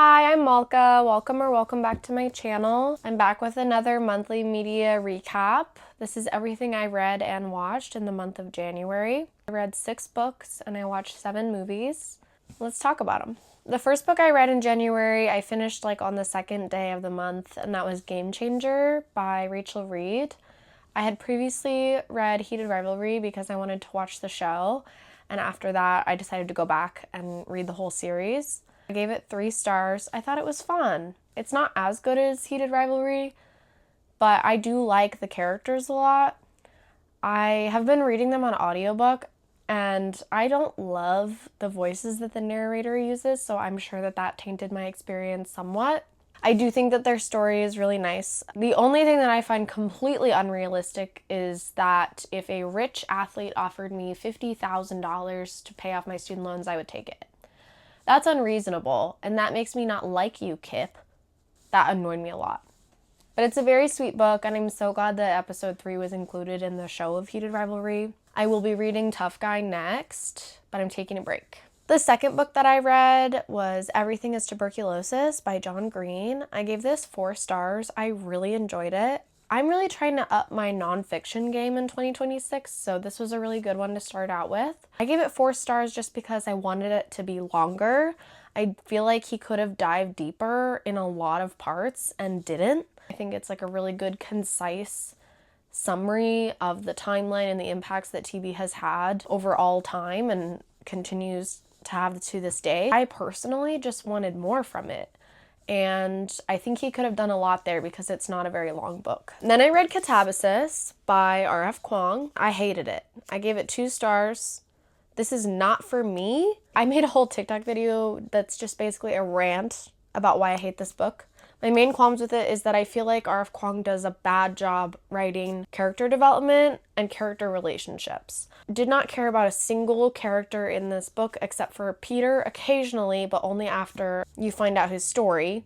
Hi, I'm Malka. Welcome back to my channel. I'm back with another monthly media recap. This is everything I read and watched in the month of January. I read 6 books and I watched 7 movies. Let's talk about them. The first book I read in January, I finished on the second day of the month, and that was Game Changer by Reid. I had previously read Heated Rivalry because I wanted to watch the show, and after that I decided to go back and read the whole series. I gave it 3 stars. I thought it was fun. It's not as good as Heated Rivalry, but I do like the characters a lot. I have been reading them on audiobook, and I don't love the voices that the narrator uses, so I'm sure that tainted my experience somewhat. I do think that their story is really nice. The only thing that I find completely unrealistic is that if a rich athlete offered me $50,000 to pay off my student loans, I would take it. That's unreasonable, and that makes me not like you, Kip. That annoyed me a lot. But it's a very sweet book, and I'm so glad that episode 3 was included in the show of Heated Rivalry. I will be reading Tough Guy next, but I'm taking a break. The second book that I read was Everything is Tuberculosis by John Green. I gave this 4 stars. I really enjoyed it. I'm really trying to up my nonfiction game in 2026, so this was a really good one to start out with. I gave it 4 stars just because I wanted it to be longer. I feel like he could have dived deeper in a lot of parts and didn't. I think it's a really good, concise summary of the timeline and the impacts that TB has had over all time and continues to have to this day. I personally just wanted more from it. And I think he could have done a lot there because it's not a very long book. Then I read Katabasis by RF Kuang. I hated it. I gave it 2 stars. This is not for me. I made a whole TikTok video that's just basically a rant about why I hate this book. My main qualms with it is that I feel like RF Kuang does a bad job writing character development and character relationships. Did not care about a single character in this book except for Peter occasionally, but only after you find out his story.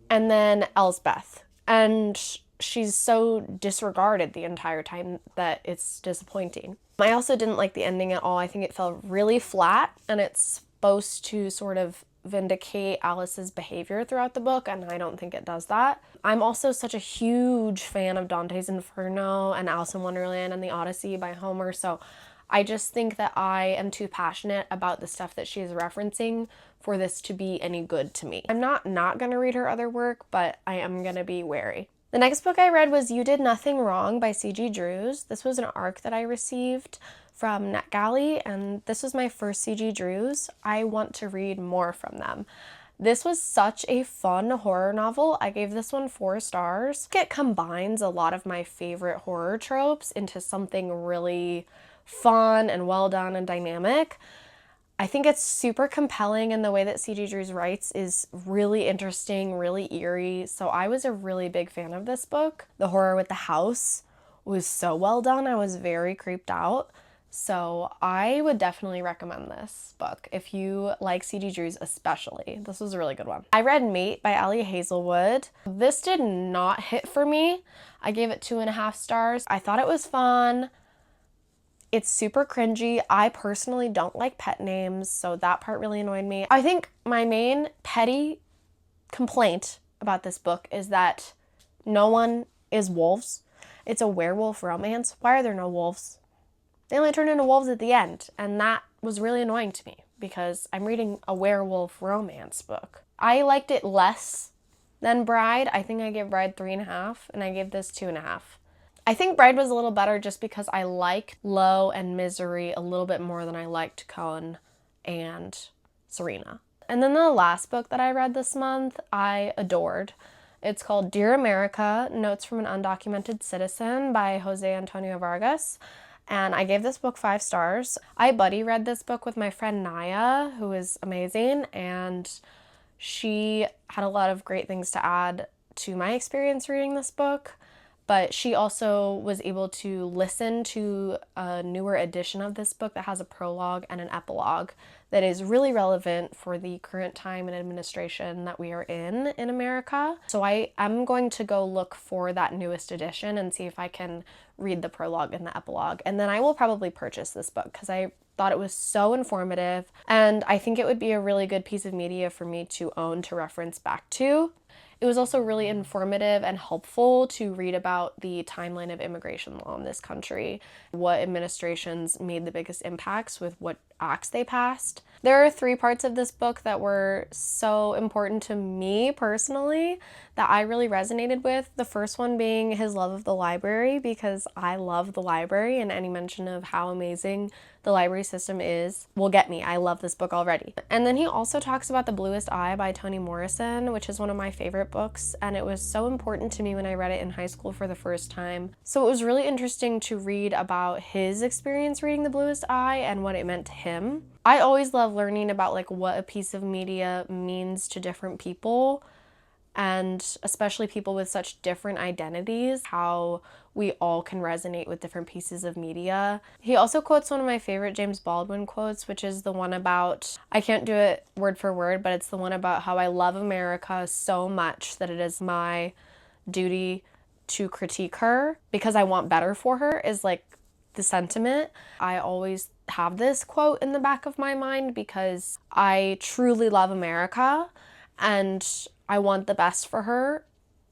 And then Elsbeth. And she's so disregarded the entire time that it's disappointing. I also didn't like the ending at all. I think it felt really flat, and it's supposed to sort of vindicate Alice's behavior throughout the book, and I don't think it does that. I'm also such a huge fan of Dante's Inferno and Alice in Wonderland and The Odyssey by Homer, so I just think that I am too passionate about the stuff that she is referencing for this to be any good to me. I'm not going to read her other work, but I am going to be wary. The next book I read was You Did Nothing Wrong by C.G. Drews. This was an ARC that I received from NetGalley, and this was my first C.G. Drews. I want to read more from them. This was such a fun horror novel. I gave this one 4 stars. It combines a lot of my favorite horror tropes into something really fun and well done and dynamic. I think it's super compelling, and the way that C.G. Drews writes is really interesting, really eerie, so I was a really big fan of this book. The horror with the house was so well done. I was very creeped out. So I would definitely recommend this book if you like C.G. Drews especially. This was a really good one. I read Mate by Ali Hazelwood. This did not hit for me. I gave it 2.5 stars. I thought it was fun. It's super cringy. I personally don't like pet names, so that part really annoyed me. I think my main petty complaint about this book is that no one is wolves. It's a werewolf romance. Why are there no wolves? They only turn into wolves at the end, and that was really annoying to me because I'm reading a werewolf romance book. I liked it less than Bride. I think I gave Bride 3.5, and I gave this 2.5. I think Bride was a little better just because I liked Low and Misery a little bit more than I liked Cohen and Serena. And then the last book that I read this month, I adored. It's called Dear America, Notes from an Undocumented Citizen by Jose Antonio Vargas. And I gave this book 5 stars. I buddy read this book with my friend Naya, who is amazing, and she had a lot of great things to add to my experience reading this book. But she also was able to listen to a newer edition of this book that has a prologue and an epilogue that is really relevant for the current time and administration that we are in America. So I'm going to go look for that newest edition and see if I can read the prologue and the epilogue. And then I will probably purchase this book because I thought it was so informative, and I think it would be a really good piece of media for me to own to reference back to. It was also really informative and helpful to read about the timeline of immigration law in this country, what administrations made the biggest impacts with what acts they passed. There are 3 parts of this book that were so important to me personally that I really resonated with. The first one being his love of the library, because I love the library, and any mention of how amazing the library system is will get me. I love this book already. And then he also talks about The Bluest Eye by Toni Morrison, which is one of my favorite books, and it was so important to me when I read it in high school for the first time. So it was really interesting to read about his experience reading The Bluest Eye and what it meant to him. I always love learning about like what a piece of media means to different people, and especially people with such different identities, how we all can resonate with different pieces of media. He also quotes one of my favorite James Baldwin quotes, which is the one about, I can't do it word for word, but it's the one about how I love America so much that it is my duty to critique her because I want better for her, is like the sentiment. I always have this quote in the back of my mind because I truly love America and I want the best for her.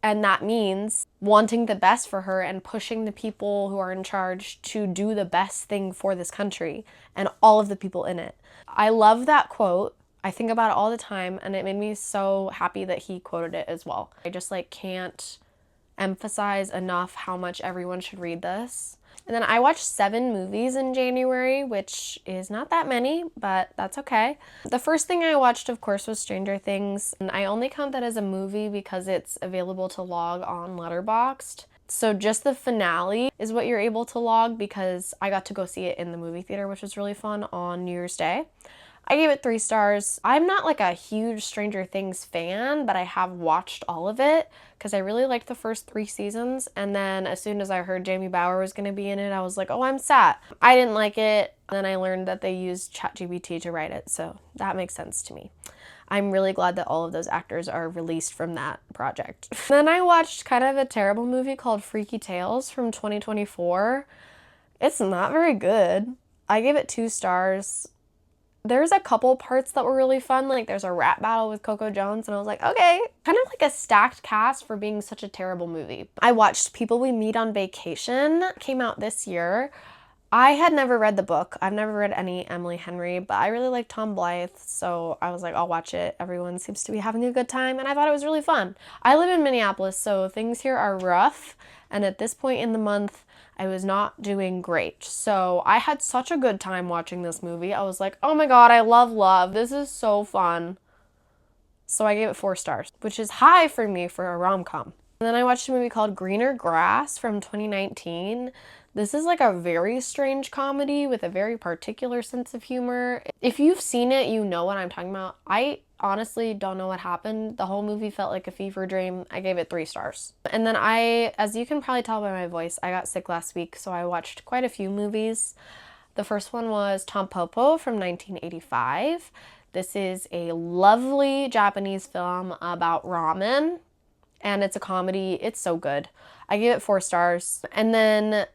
And that means wanting the best for her and pushing the people who are in charge to do the best thing for this country and all of the people in it. I love that quote. I think about it all the time, and it made me so happy that he quoted it as well. I just like can't emphasize enough how much everyone should read this. And then I watched 7 movies in January, which is not that many, but that's okay. The first thing I watched, of course, was Stranger Things. And I only count that as a movie because it's available to log on Letterboxd. So just the finale is what you're able to log because I got to go see it in the movie theater, which was really fun on New Year's Day. I gave it 3 stars. I'm not like a huge Stranger Things fan, but I have watched all of it because I really liked the first 3 seasons. And then as soon as I heard Jamie Bauer was going to be in it, I was like, oh, I'm sad. I didn't like it. Then I learned that they used ChatGPT to write it, so that makes sense to me. I'm really glad that all of those actors are released from that project. Then I watched kind of a terrible movie called Freaky Tales from 2024. It's not very good. I gave it 2 stars. There's a couple parts that were really fun, like there's a rap battle with Coco Jones, and I was like, okay. Kind of like a stacked cast for being such a terrible movie. I watched People We Meet on Vacation, came out this year. I had never read the book. I've never read any Emily Henry, but I really like Tom Blythe, so I was like, I'll watch it. Everyone seems to be having a good time, and I thought it was really fun. I live in Minneapolis, so things here are rough, and at this point in the month, I was not doing great. So I had such a good time watching this movie. I was like, oh my god, I love love. This is so fun. So I gave it 4 stars, which is high for me for a rom-com. And then I watched a movie called Greener Grass from 2019. This is like a very strange comedy with a very particular sense of humor. If you've seen it, you know what I'm talking about. I honestly don't know what happened. The whole movie felt like a fever dream. I gave it 3 stars. And then as you can probably tell by my voice, I got sick last week, so I watched quite a few movies. The first one was Tampopo from 1985. This is a lovely Japanese film about ramen, and it's a comedy. It's so good. I gave it 4 stars. And then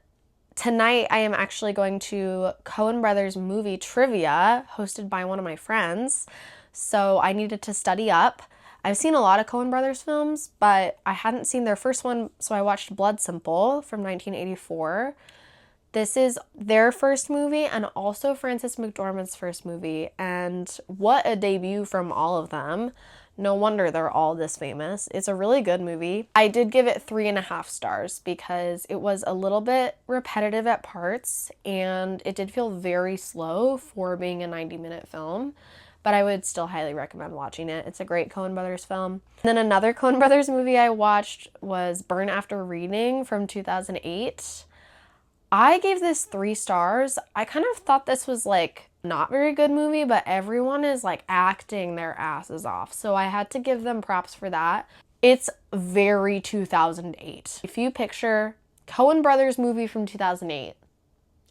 tonight I am actually going to Coen Brothers movie trivia hosted by one of my friends. So I needed to study up. I've seen a lot of Coen Brothers films, but I hadn't seen their first one, so I watched Blood Simple from 1984. This is their first movie and also Frances McDormand's first movie, and what a debut from all of them. No wonder they're all this famous. It's a really good movie. I did give it 3.5 stars because it was a little bit repetitive at parts, and it did feel very slow for being a 90-minute film. But I would still highly recommend watching it. It's a great Coen Brothers film. And then another Coen Brothers movie I watched was Burn After Reading from 2008. I gave this 3 stars. I kind of thought this was like not very good movie, but everyone is like acting their asses off. So I had to give them props for that. It's very 2008. If you picture Coen Brothers movie from 2008,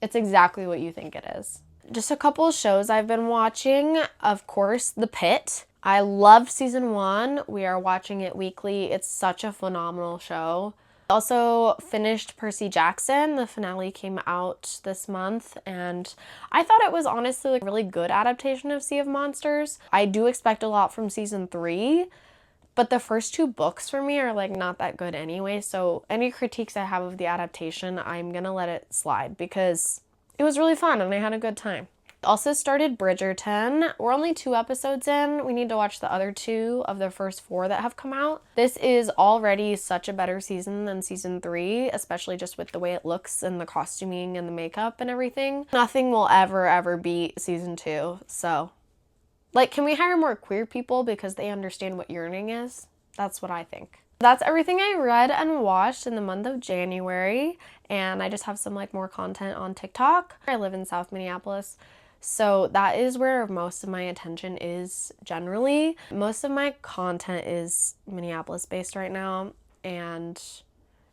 it's exactly what you think it is. Just a couple of shows I've been watching. Of course, The Pitt. I loved season 1. We are watching it weekly. It's such a phenomenal show. Also finished Percy Jackson. The finale came out this month, and I thought it was honestly like a really good adaptation of Sea of Monsters. I do expect a lot from season 3, but the first 2 books for me are like not that good anyway, so any critiques I have of the adaptation, I'm gonna let it slide because it was really fun and I had a good time. Also started Bridgerton. We're only 2 episodes in. We need to watch the other 2 of the first 4 that have come out. This is already such a better season than season 3, especially just with the way it looks and the costuming and the makeup and everything. Nothing will ever beat season 2. So, like, can we hire more queer people because they understand what yearning is? That's what I think. That's everything I read and watched in the month of January, and I just have some like more content on TikTok. I live in South Minneapolis, so that is where most of my attention is generally. Most of my content is Minneapolis based right now, and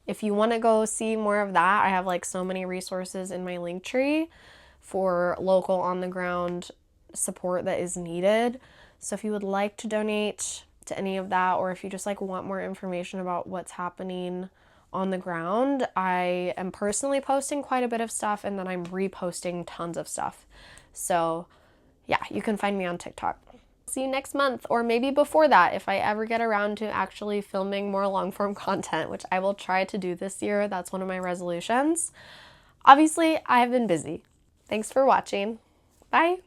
if you want to go see more of that, I have like so many resources in my link tree for local on the ground support that is needed. So if you would like to donate to any of that, or if you just like want more information about what's happening on the ground, I am personally posting quite a bit of stuff, and then I'm reposting tons of stuff. So yeah, you can find me on TikTok. See you next month, or maybe before that if I ever get around to actually filming more long form content, which I will try to do this year. That's one of my resolutions. Obviously, I have been busy. Thanks for watching. Bye.